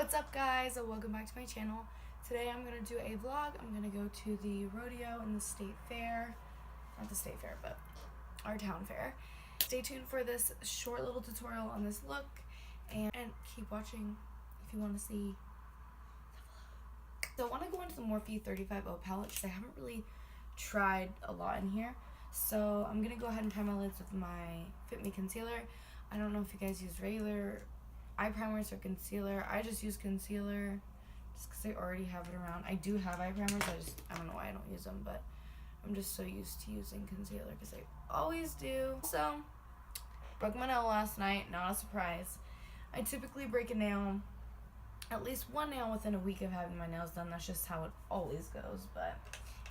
What's up, guys? Welcome back to my channel. Today I'm going to do a vlog. I'm going to go to the rodeo in the state fair. Not the state fair, but our town fair. Stay tuned for this short little tutorial on this look, and keep watching if you want to see the vlog. So I want to go into the MORPHE 35O palette because I haven't really tried a lot in here. So I'm going to go ahead and prime my lids with my Fit Me concealer. I don't know if you guys use regular eye primers or concealer. I just use concealer just because I already have it around. I do have eye primers, I don't know why I don't use them, but I'm just so used to using concealer because I always do. So, broke my nail last night, not a surprise. I typically break a nail, at least one nail within a week of having my nails done. That's just how it always goes, but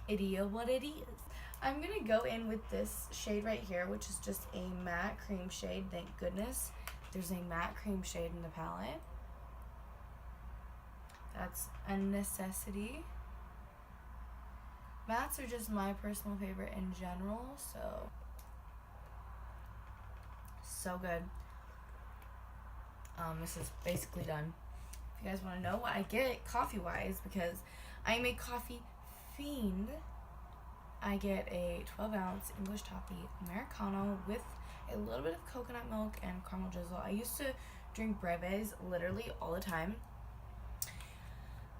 it is what it is. I'm going to go in with this shade right here, which is just a matte cream shade, thank goodness. There's a matte cream shade in the palette. That's a necessity. Mattes are just my personal favorite in general, so good. This is basically done. If you guys want to know what I get coffee-wise, because I am a coffee fiend, I get a 12-ounce English toffee Americano with a little bit of coconut milk and caramel drizzle. I used to drink breves literally all the time.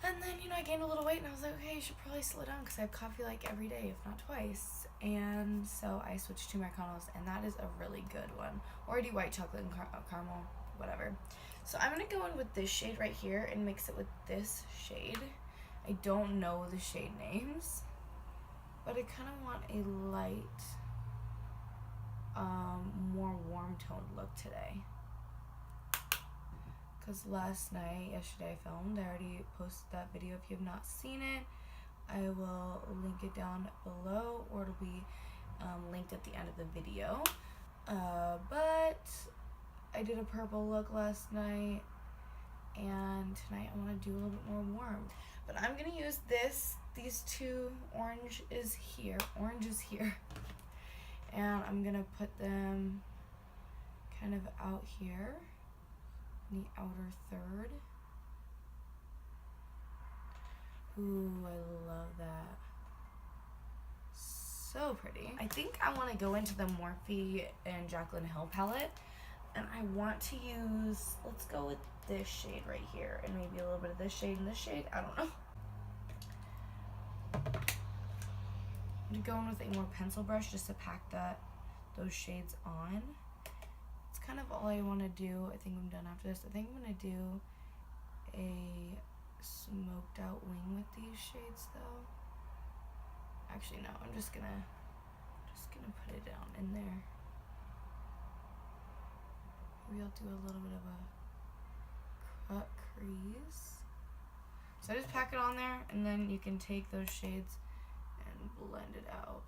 And then, I gained a little weight and I was like, okay, I should probably slow down because I have coffee like every day, if not twice. And so I switched to Americanos, and that is a really good one. Or I do white chocolate and caramel, whatever. So I'm going to go in with this shade right here and mix it with this shade. I don't know the shade names, but I kind of want a light, more warm toned look today. Because yesterday I filmed. I already posted that video. If you have not seen it, I will link it down below, or it'll be linked at the end of the video. But I did a purple look last night, and tonight I want to do a little bit more warm. But I'm going to use these two orange is here, and I'm going to put them kind of out here in the outer third. Ooh, I love that. So pretty. I think I want to go into the Morphe and Jaclyn Hill palette, and I want to use, let's go with this shade right here, and maybe a little bit of this shade and this shade, I don't know. I'm going with a more pencil brush just to pack those shades on. It's kind of all I want to do. I think I'm done after this. I think I'm going to do a smoked out wing with these shades though. Actually no, I'm just gonna put it down in there. Maybe I'll do a little bit of a cut crease. So I just pack it on there, and then you can take those shades and blend it out.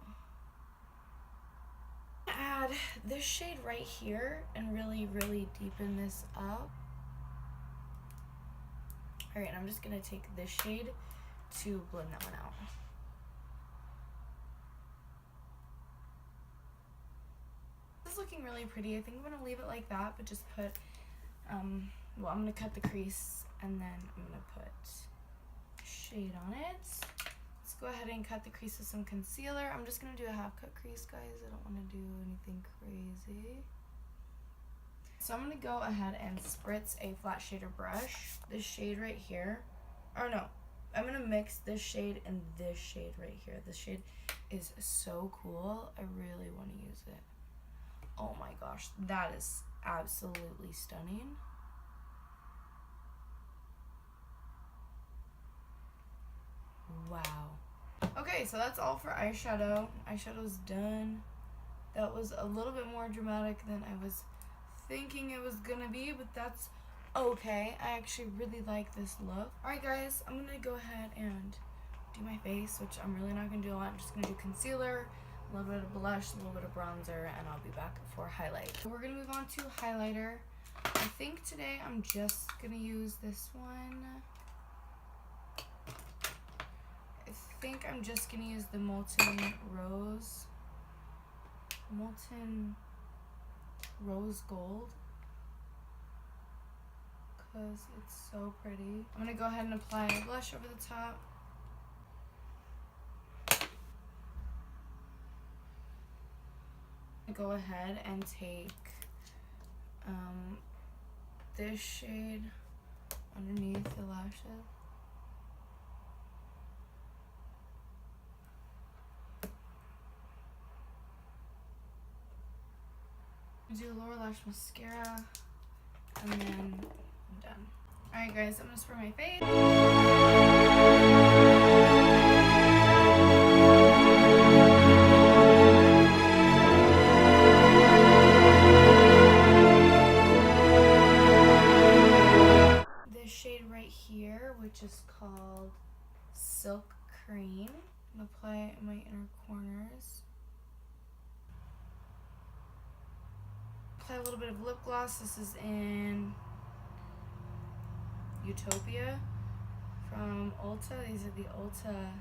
Add this shade right here and really deepen this up. Alright, and I'm just going to take this shade to blend that one out. This is looking really pretty. I think I'm going to leave it like that, but just put, well, I'm going to cut the crease, and then I'm going to put shade on it. Let's go ahead and cut the crease with some concealer. I'm just going to do a half cut crease, guys. I don't want to do anything crazy. So I'm going to go ahead and spritz a flat shader brush. This shade right here. Or no, I'm going to mix this shade and this shade right here. This shade is so cool. I really want to use it. Oh my gosh, that is absolutely stunning. Wow. Okay, so that's all for eyeshadow. Eyeshadow's done. That was a little bit more dramatic than I was thinking it was gonna be, but that's okay. I actually really like this look. Alright guys, I'm gonna go ahead and do my face, which I'm really not gonna do a lot. I'm just gonna do concealer, a little bit of blush, a little bit of bronzer, and I'll be back for highlight. So we're gonna move on to highlighter. I think today I'm just gonna use this one. I think I'm just gonna use the Molten Rose Gold, because it's so pretty. I'm going to go ahead and apply a blush over the top. Go ahead and take this shade underneath the lashes. Do a lower lash mascara, and then I'm done. Alright guys, I'm gonna spray my face. This shade right here, which is called Silk Cream. I'm gonna apply it in my inner corners. Apply a little bit of lip gloss. This is in Utopia from Ulta. These are the Ulta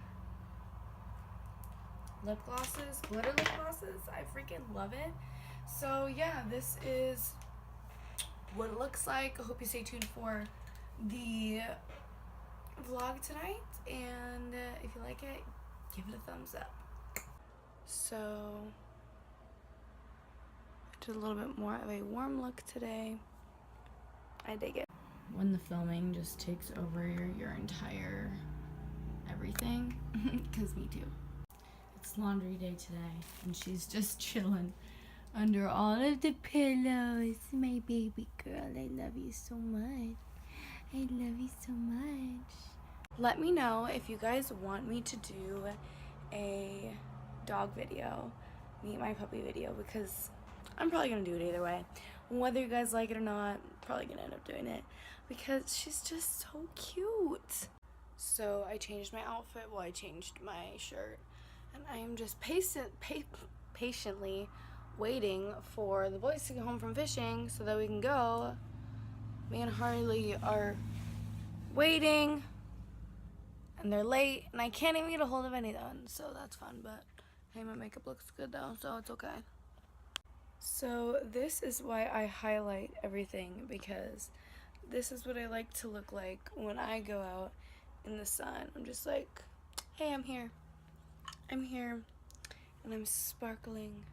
lip glosses, glitter lip glosses. I freaking love it. So yeah, this is what it looks like. I hope you stay tuned for the vlog tonight, and if you like it, give it a thumbs up. So a little bit more of a warm look today. I dig it. When the filming just takes over your entire everything, because me too. It's laundry day today, and she's just chilling under all of the pillows. My baby girl, I love you so much. I love you so much. Let me know if you guys want me to do a dog video, meet my puppy video, because I'm probably gonna do it either way. Whether you guys like it or not, I'm probably gonna end up doing it because she's just so cute. So I changed my outfit, well, I changed my shirt, and I am just patiently waiting for the boys to get home from fishing so that we can go. Me and Harley are waiting, and they're late, and I can't even get a hold of anyone, so that's fun. But hey, my makeup looks good though, so it's okay. So this is why I highlight everything, because this is what I like to look like when I go out in the sun. I'm just like, hey, I'm here, and I'm sparkling.